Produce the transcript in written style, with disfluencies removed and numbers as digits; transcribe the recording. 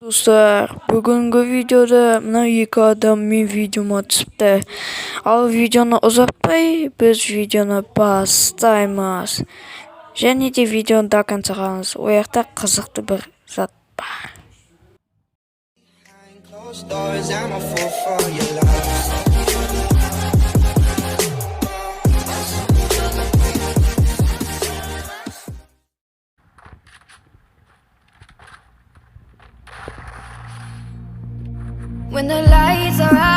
Достар, бүгінгі видеода мына екі адаммен видеома түсіпті. Ал видеоны ұзартпай, біз видеоны бастаймыз. Және де видеоны до конца қараңыз. Ол жақта қызықты бір зат бар. When the lights are out